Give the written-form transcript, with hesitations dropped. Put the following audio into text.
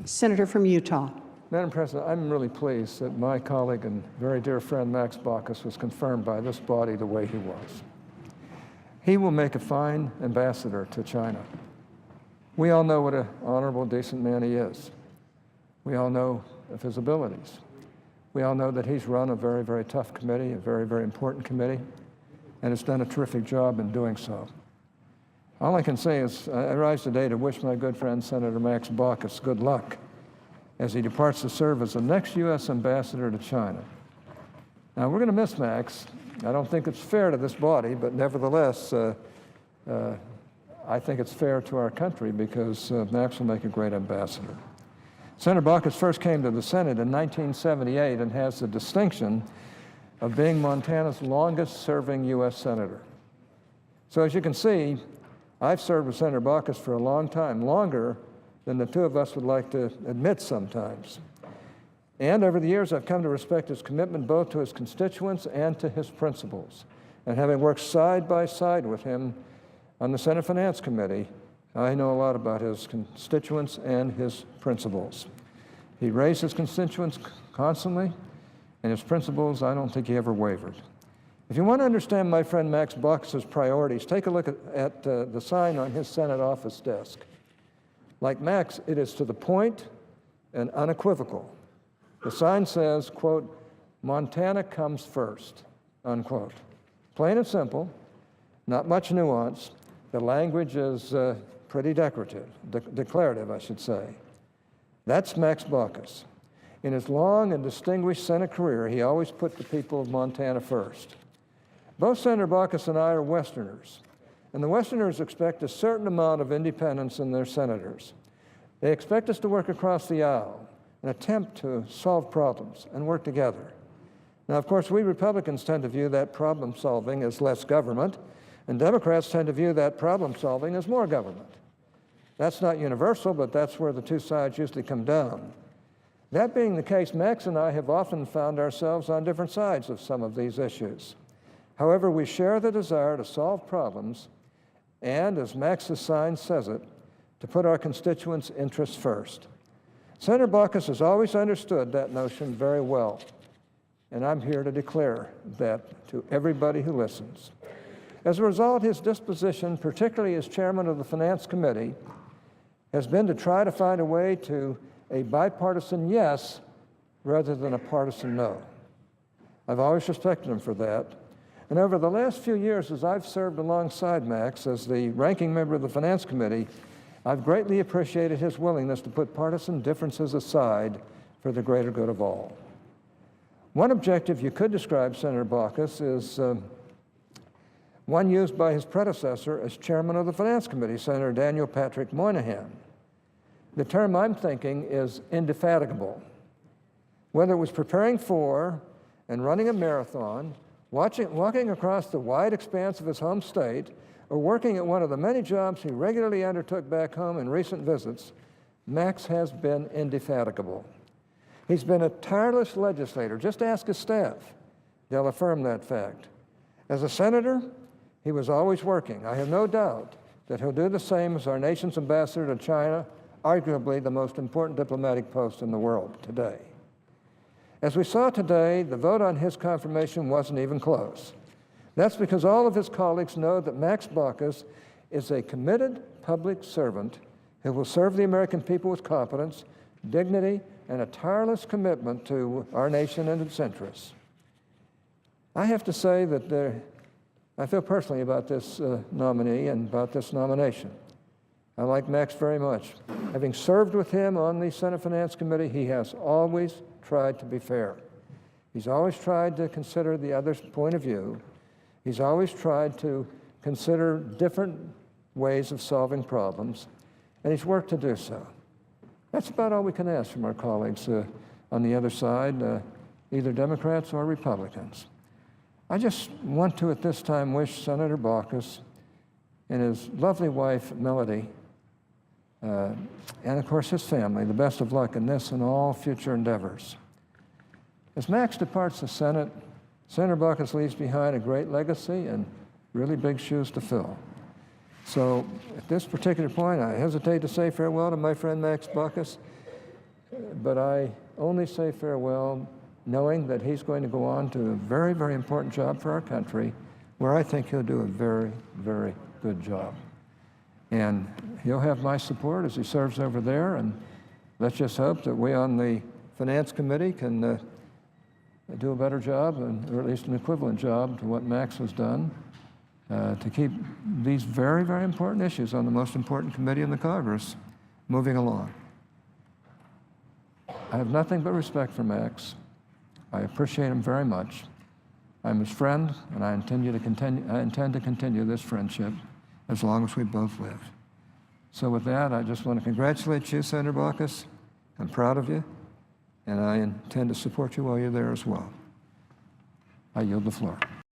Senator from Utah. Madam President, I'm really pleased that my colleague and very dear friend Max Baucus was confirmed by this body the way he was. He will make a fine ambassador to China. We all know what an honorable, decent man he is. We all know of his abilities. We all know that he's run a very, very tough committee, a very, very important committee, and has done a terrific job in doing so. All I can say is I rise today to wish my good friend Senator Max Baucus good luck as he departs to serve as the next U.S. ambassador to China. Now, we're going to miss Max. I don't think it's fair to this body, but nevertheless, I think it's fair to our country because Max will make a great ambassador. Senator Baucus first came to the Senate in 1978 and has the distinction of being Montana's longest-serving U.S. senator. So as you can see, I've served with Senator Baucus for a long time, longer than the two of us would like to admit sometimes. And over the years, I've come to respect his commitment both to his constituents and to his principles. And having worked side by side with him on the Senate Finance Committee, I know a lot about his constituents and his principles. He raised his constituents constantly, and his principles, I don't think he ever wavered. If you want to understand my friend Max Baucus's priorities, take a look at the sign on his Senate office desk. Like Max, it is to the point and unequivocal. The sign says, quote, "Montana comes first," unquote. Plain and simple, not much nuance. The language is pretty declarative, I should say. That's Max Baucus. In his long and distinguished Senate career, he always put the people of Montana first. Both Senator Baucus and I are Westerners, and the Westerners expect a certain amount of independence in their senators. They expect us to work across the aisle and attempt to solve problems and work together. Now, of course, we Republicans tend to view that problem solving as less government, and Democrats tend to view that problem solving as more government. That's not universal, but that's where the two sides usually come down. That being the case, Max and I have often found ourselves on different sides of some of these issues. However, we share the desire to solve problems and, as Max's sign says it, to put our constituents' interests first. Senator Baucus has always understood that notion very well, and I'm here to declare that to everybody who listens. As a result, his disposition, particularly as chairman of the Finance Committee, has been to try to find a way to a bipartisan yes rather than a partisan no. I've always respected him for that. And over the last few years, as I've served alongside Max as the ranking member of the Finance Committee, I've greatly appreciated his willingness to put partisan differences aside for the greater good of all. One objective you could describe Senator Baucus is one used by his predecessor as chairman of the Finance Committee, Senator Daniel Patrick Moynihan. The term I'm thinking is indefatigable. Whether it was preparing for and running a marathon, walking across the wide expanse of his home state, or working at one of the many jobs he regularly undertook back home in recent visits, Max has been indefatigable. He's been a tireless legislator. Just ask his staff. They'll affirm that fact. As a senator, he was always working. I have no doubt that he'll do the same as our nation's ambassador to China, arguably the most important diplomatic post in the world today. As we saw today, the vote on his confirmation wasn't even close. That's because all of his colleagues know that Max Baucus is a committed public servant who will serve the American people with competence, dignity, and a tireless commitment to our nation and its interests. I have to say that I feel personally about this nominee and about this nomination. I like Max very much. Having served with him on the Senate Finance Committee, he has always tried to be fair. He's always tried to consider the other's point of view. He's always tried to consider different ways of solving problems, and he's worked to do so. That's about all we can ask from our colleagues on the other side, either Democrats or Republicans. I just want to, at this time, wish Senator Baucus and his lovely wife, Melody, and of course his family, the best of luck in this and all future endeavors. As Max departs the Senate, Senator Baucus leaves behind a great legacy and really big shoes to fill. So at this particular point, I hesitate to say farewell to my friend Max Baucus, but I only say farewell knowing that he's going to go on to a very, very important job for our country, where I think he'll do a very, very good job. And he'll have my support as he serves over there, and let's just hope that we on the Finance Committee can do a better job, or at least an equivalent job to what Max has done, to keep these very, very important issues on the most important committee in the Congress moving along. I have nothing but respect for Max. I appreciate him very much. I'm his friend, and I intend to continue this friendship as long as we both live. So with that, I just want to congratulate you, Senator Baucus. I'm proud of you, and I intend to support you while you're there as well. I yield the floor.